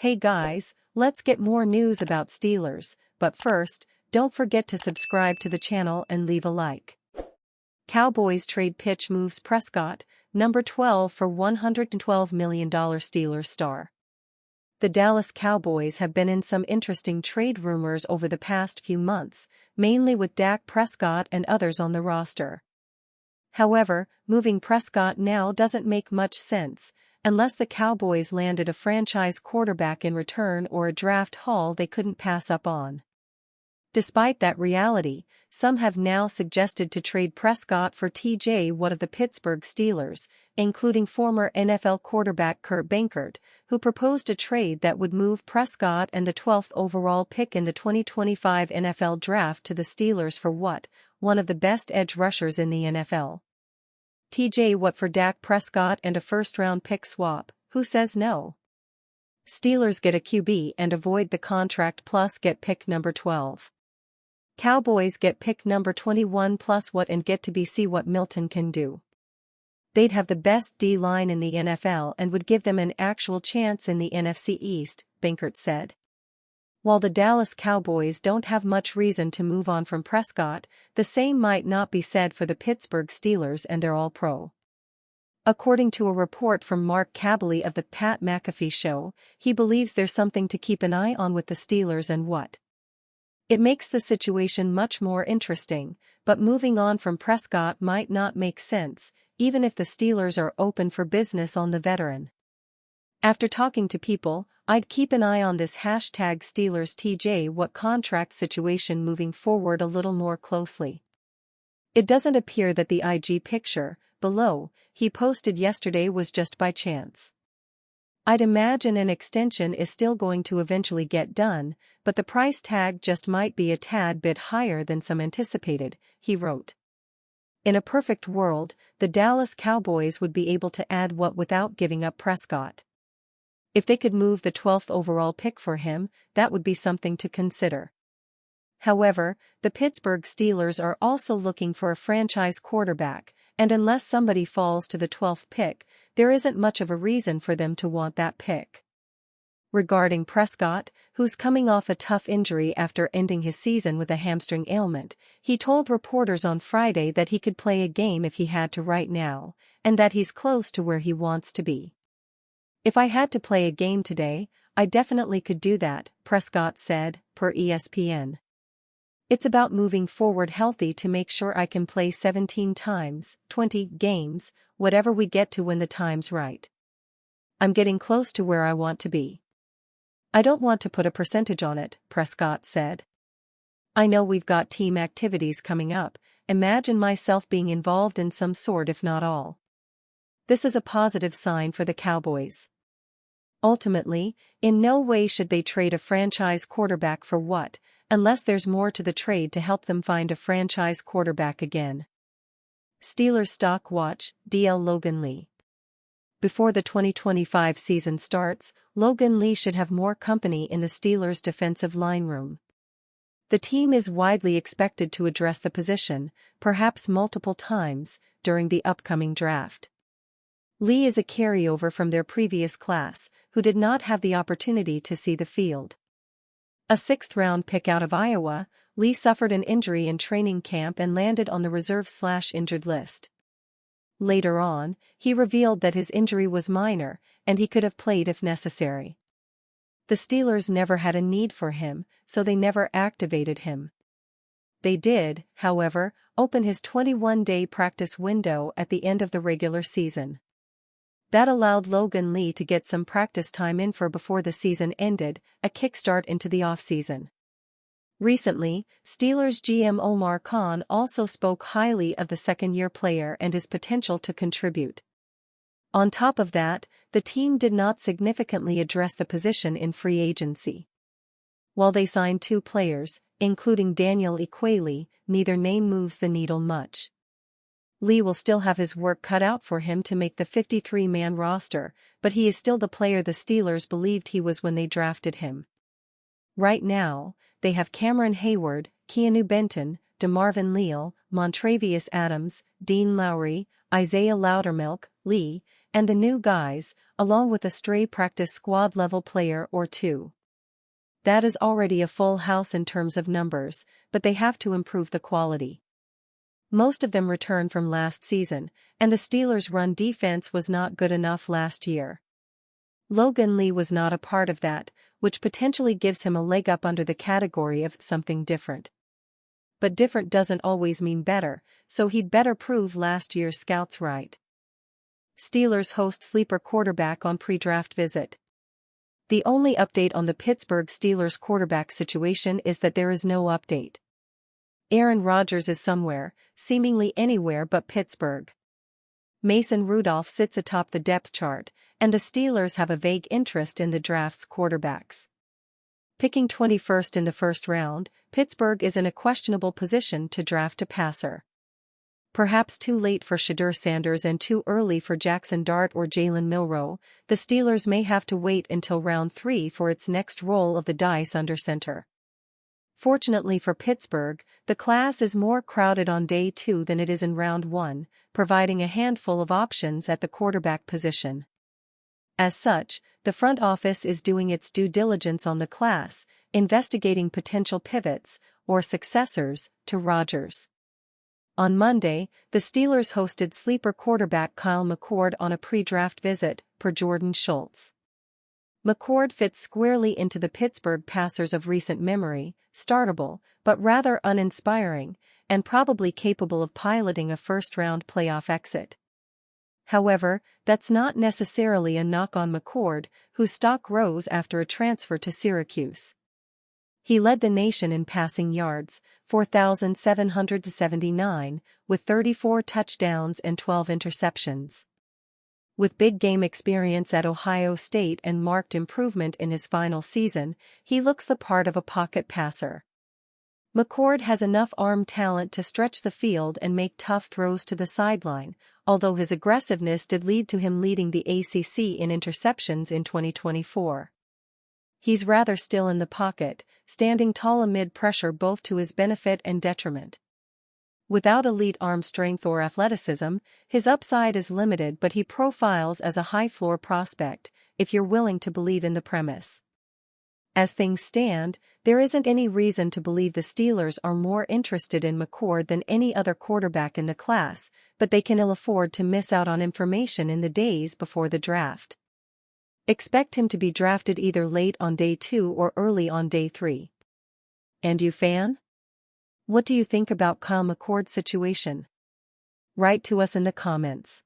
Hey guys, let's get more news about Steelers, but first, don't forget to subscribe to the channel and leave a like. Cowboys trade pitch moves Prescott, number 12 for $112 million Steelers star. The Dallas Cowboys have been in some interesting trade rumors over the past few months, mainly with Dak Prescott and others on the roster. However, moving Prescott now doesn't make much sense, unless the Cowboys landed a franchise quarterback in return or a draft haul they couldn't pass up on. Despite that reality, some have now suggested to trade Prescott for T.J. Watt of the Pittsburgh Steelers, including former NFL quarterback Kurt Mccord, who proposed a trade that would move Prescott and the 12th overall pick in the 2025 NFL Draft to the Steelers for Watt, one of the best edge rushers in the NFL. T.J. Watt for Dak Prescott and a first-round pick swap, who says no? Steelers get a QB and avoid the contract plus get pick number 12. Cowboys get pick number 21 plus Watt and get to see what Milton can do. They'd have the best D-line in the NFL and would give them an actual chance in the NFC East, Mccord said. While the Dallas Cowboys don't have much reason to move on from Prescott, the same might not be said for the Pittsburgh Steelers and their All-Pro. According to a report from Mark Kaboly of the Pat McAfee Show, he believes there's something to keep an eye on with the Steelers and Watt. It makes the situation much more interesting, but moving on from Prescott might not make sense, even if the Steelers are open for business on the veteran. After talking to people, I'd keep an eye on this #Steelers TJ Watt contract situation moving forward a little more closely. It doesn't appear that the IG picture, below, he posted yesterday was just by chance. I'd imagine an extension is still going to eventually get done, but the price tag just might be a tad bit higher than some anticipated, he wrote. In a perfect world, the Dallas Cowboys would be able to add Watt without giving up Prescott. If they could move the 12th overall pick for him, that would be something to consider. However, the Pittsburgh Steelers are also looking for a franchise quarterback, and unless somebody falls to the 12th pick, there isn't much of a reason for them to want that pick. Regarding Prescott, who's coming off a tough injury after ending his season with a hamstring ailment, he told reporters on Friday that he could play a game if he had to right now, and that he's close to where he wants to be. If I had to play a game today, I definitely could do that, Prescott said, per ESPN. It's about moving forward healthy to make sure I can play 17 times, 20 games, whatever we get to when the time's right. I'm getting close to where I want to be. I don't want to put a percentage on it, Prescott said. I know we've got team activities coming up, imagine myself being involved in some sort if not all. This is a positive sign for the Cowboys. Ultimately, in no way should they trade a franchise quarterback for Watt, unless there's more to the trade to help them find a franchise quarterback again. Steelers Stock Watch, DL Logan Lee. Before the 2025 season starts, Logan Lee should have more company in the Steelers' defensive line room. The team is widely expected to address the position, perhaps multiple times, during the upcoming draft. Lee is a carryover from their previous class, who did not have the opportunity to see the field. A 6th-round pick out of Iowa, Lee suffered an injury in training camp and landed on the reserve/injured list. Later on, he revealed that his injury was minor, and he could have played if necessary. The Steelers never had a need for him, so they never activated him. They did, however, open his 21-day practice window at the end of the regular season. That allowed Logan Lee to get some practice time in for before the season ended, a kickstart into the offseason. Recently, Steelers GM Omar Khan also spoke highly of the second-year player and his potential to contribute. On top of that, the team did not significantly address the position in free agency. While they signed 2 players, including Daniel Equaly, neither name moves the needle much. Lee will still have his work cut out for him to make the 53-man roster, but he is still the player the Steelers believed he was when they drafted him. Right now, they have Cameron Hayward, Keanu Benton, DeMarvin Leal, Montravius Adams, Dean Lowry, Isaiah Loudermilk, Lee, and the new guys, along with a stray practice squad-level player or two. That is already a full house in terms of numbers, but they have to improve the quality. Most of them return from last season, and the Steelers' run defense was not good enough last year. Logan Lee was not a part of that, which potentially gives him a leg up under the category of something different. But different doesn't always mean better, so he'd better prove last year's scouts right. Steelers host sleeper quarterback on pre-draft visit. The only update on the Pittsburgh Steelers quarterback situation is that there is no update. Aaron Rodgers is somewhere, seemingly anywhere but Pittsburgh. Mason Rudolph sits atop the depth chart, and the Steelers have a vague interest in the draft's quarterbacks. Picking 21st in the first round, Pittsburgh is in a questionable position to draft a passer. Perhaps too late for Shedeur Sanders and too early for Jackson Dart or Jalen Milroe, the Steelers may have to wait until round 3 for its next roll of the dice under center. Fortunately for Pittsburgh, the class is more crowded on day 2 than it is in round 1, providing a handful of options at the quarterback position. As such, the front office is doing its due diligence on the class, investigating potential pivots, or successors, to Rodgers. On Monday, the Steelers hosted sleeper quarterback Kyle Mccord on a pre-draft visit, per Jordan Schultz. Mccord fits squarely into the Pittsburgh passers of recent memory, startable, but rather uninspiring, and probably capable of piloting a first-round playoff exit. However, that's not necessarily a knock on Mccord, whose stock rose after a transfer to Syracuse. He led the nation in passing yards, 4,779, with 34 touchdowns and 12 interceptions. With big game experience at Ohio State and marked improvement in his final season, he looks the part of a pocket passer. Mccord has enough arm talent to stretch the field and make tough throws to the sideline, although his aggressiveness did lead to him leading the ACC in interceptions in 2024. He's rather still in the pocket, standing tall amid pressure both to his benefit and detriment. Without elite arm strength or athleticism, his upside is limited, but he profiles as a high-floor prospect, if you're willing to believe in the premise. As things stand, there isn't any reason to believe the Steelers are more interested in Mccord than any other quarterback in the class, but they can ill afford to miss out on information in the days before the draft. Expect him to be drafted either late on day 2 or early on day 3. And you, fan? What do you think about Kyle McCord's situation? Write to us in the comments.